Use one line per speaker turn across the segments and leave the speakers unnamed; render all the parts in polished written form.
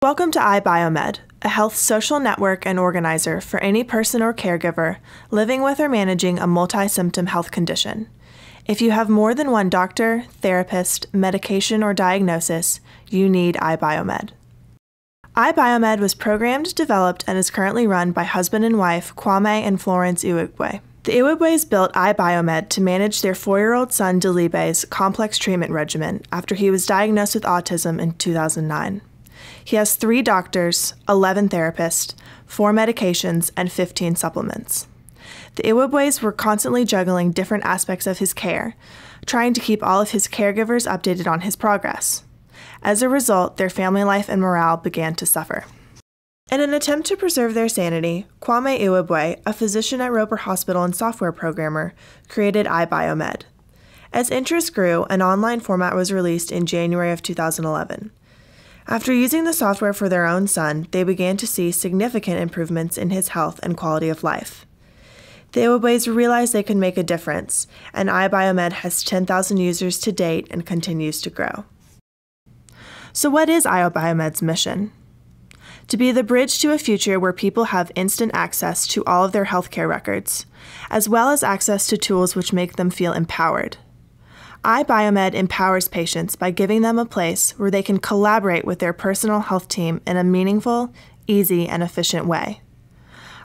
Welcome to iBiomed, a health social network and organizer for any person or caregiver living with or managing a multi-symptom health condition. If you have more than one doctor, therapist, medication, or diagnosis, you need iBiomed. iBiomed was programmed, developed, and is currently run by husband and wife Kwame and Florence Iwigwe. The Iwigwe's built iBiomed to manage their 4-year-old son Delibe's complex treatment regimen after he was diagnosed with autism in 2009. He has 3 doctors, 11 therapists, 4 medications, and 15 supplements. The Iwigwe's were constantly juggling different aspects of his care, trying to keep all of his caregivers updated on his progress. As a result, their family life and morale began to suffer. In an attempt to preserve their sanity, Kwame Iwigwe, a physician at Roper Hospital and software programmer, created iBiomed. As interest grew, an online format was released in January of 2011. After using the software for their own son, they began to see significant improvements in his health and quality of life. The Iwigwe's realized they could make a difference, and iBiomed has 10,000 users to date and continues to grow. So what is iBiomed's mission? To be the bridge to a future where people have instant access to all of their healthcare records, as well as access to tools which make them feel empowered. iBiomed empowers patients by giving them a place where they can collaborate with their personal health team in a meaningful, easy, and efficient way.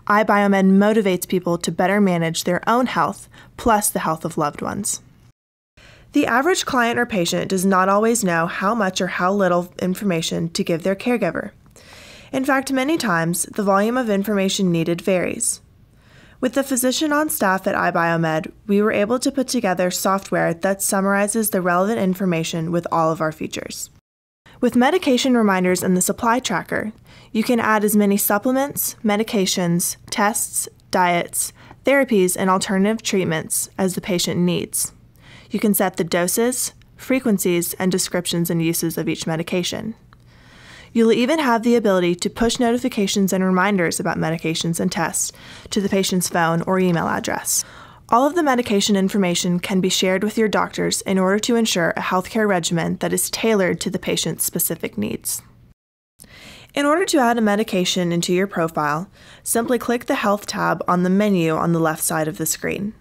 iBiomed motivates people to better manage their own health, plus the health of loved ones. The average client or patient does not always know how much or how little information to give their caregiver. In fact, many times, the volume of information needed varies. With the physician on staff at iBiomed, we were able to put together software that summarizes the relevant information with all of our features. With medication reminders and the supply tracker, you can add as many supplements, medications, tests, diets, therapies, and alternative treatments as the patient needs. You can set the doses, frequencies, and descriptions and uses of each medication. You'll even have the ability to push notifications and reminders about medications and tests to the patient's phone or email address. All of the medication information can be shared with your doctors in order to ensure a healthcare regimen that is tailored to the patient's specific needs. In order to add a medication into your profile, simply click the Health tab on the menu on the left side of the screen.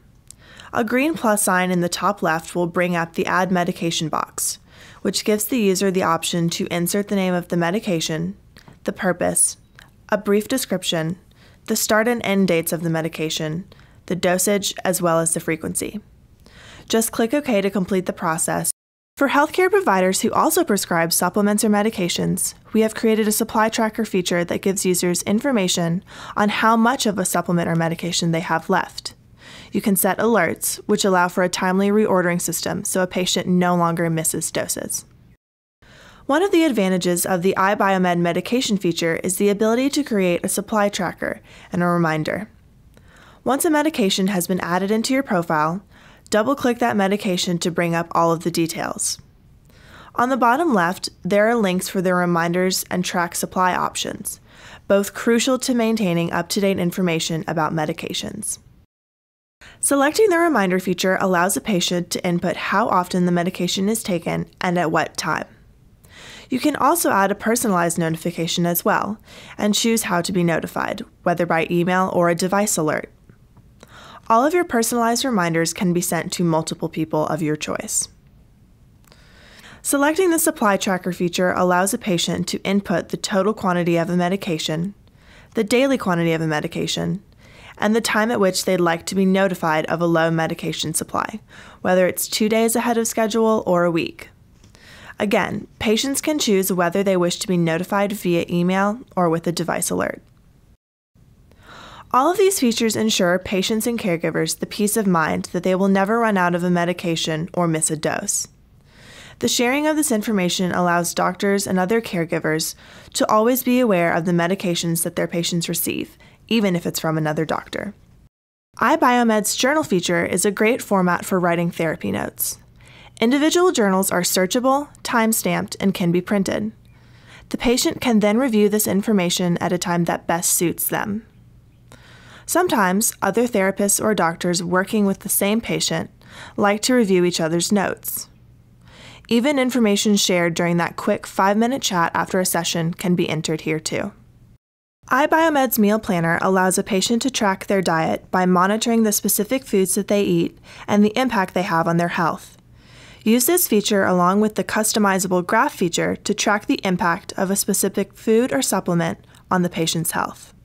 A green plus sign in the top left will bring up the Add Medication box, which gives the user the option to insert the name of the medication, the purpose, a brief description, the start and end dates of the medication, the dosage, as well as the frequency. Just click OK to complete the process. For healthcare providers who also prescribe supplements or medications, we have created a supply tracker feature that gives users information on how much of a supplement or medication they have left. You can set alerts, which allow for a timely reordering system so a patient no longer misses doses. One of the advantages of the iBiomed medication feature is the ability to create a supply tracker and a reminder. Once a medication has been added into your profile, double-click that medication to bring up all of the details. On the bottom left, there are links for the reminders and track supply options, both crucial to maintaining up-to-date information about medications. Selecting the reminder feature allows a patient to input how often the medication is taken and at what time. You can also add a personalized notification as well, and choose how to be notified, whether by email or a device alert. All of your personalized reminders can be sent to multiple people of your choice. Selecting the supply tracker feature allows a patient to input the total quantity of a medication, the daily quantity of a medication, and the time at which they'd like to be notified of a low medication supply, whether it's 2 days ahead of schedule or a week. Again, patients can choose whether they wish to be notified via email or with a device alert. All of these features ensure patients and caregivers the peace of mind that they will never run out of a medication or miss a dose. The sharing of this information allows doctors and other caregivers to always be aware of the medications that their patients receive, even if it's from another doctor. iBiomed's journal feature is a great format for writing therapy notes. Individual journals are searchable, time-stamped, and can be printed. The patient can then review this information at a time that best suits them. Sometimes, other therapists or doctors working with the same patient like to review each other's notes. Even information shared during that quick 5-minute chat after a session can be entered here too. iBiomed's meal planner allows a patient to track their diet by monitoring the specific foods that they eat and the impact they have on their health. Use this feature along with the customizable graph feature to track the impact of a specific food or supplement on the patient's health.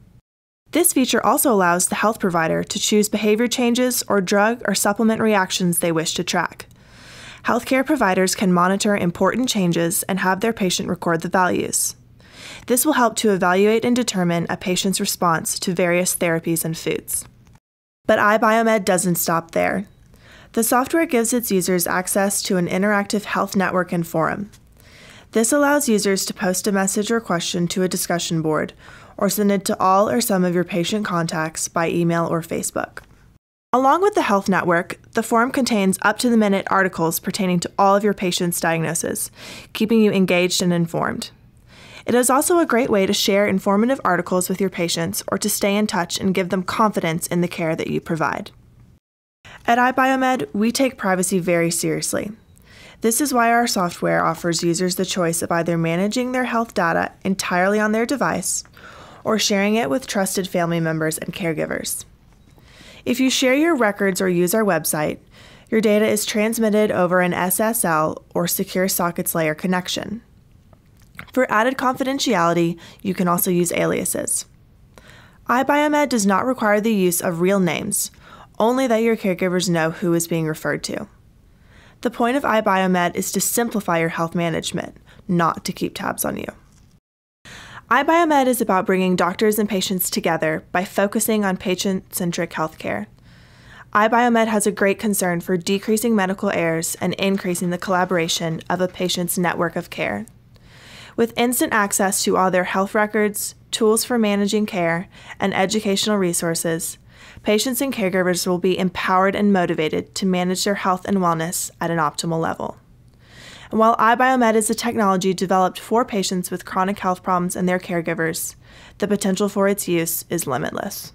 This feature also allows the health provider to choose behavior changes or drug or supplement reactions they wish to track. Healthcare providers can monitor important changes and have their patient record the values. This will help to evaluate and determine a patient's response to various therapies and foods. But iBiomed doesn't stop there. The software gives its users access to an interactive health network and forum. This allows users to post a message or question to a discussion board, or send it to all or some of your patient contacts by email or Facebook. Along with the health network, the forum contains up-to-the-minute articles pertaining to all of your patient's diagnoses, keeping you engaged and informed. It is also a great way to share informative articles with your patients or to stay in touch and give them confidence in the care that you provide. At iBiomed, we take privacy very seriously. This is why our software offers users the choice of either managing their health data entirely on their device or sharing it with trusted family members and caregivers. If you share your records or use our website, your data is transmitted over an SSL or Secure Sockets Layer connection. For added confidentiality, you can also use aliases. iBiomed does not require the use of real names, only that your caregivers know who is being referred to. The point of iBiomed is to simplify your health management, not to keep tabs on you. iBiomed is about bringing doctors and patients together by focusing on patient-centric healthcare. iBiomed has a great concern for decreasing medical errors and increasing the collaboration of a patient's network of care. With instant access to all their health records, tools for managing care, and educational resources, patients and caregivers will be empowered and motivated to manage their health and wellness at an optimal level. And while iBiomed is a technology developed for patients with chronic health problems and their caregivers, the potential for its use is limitless.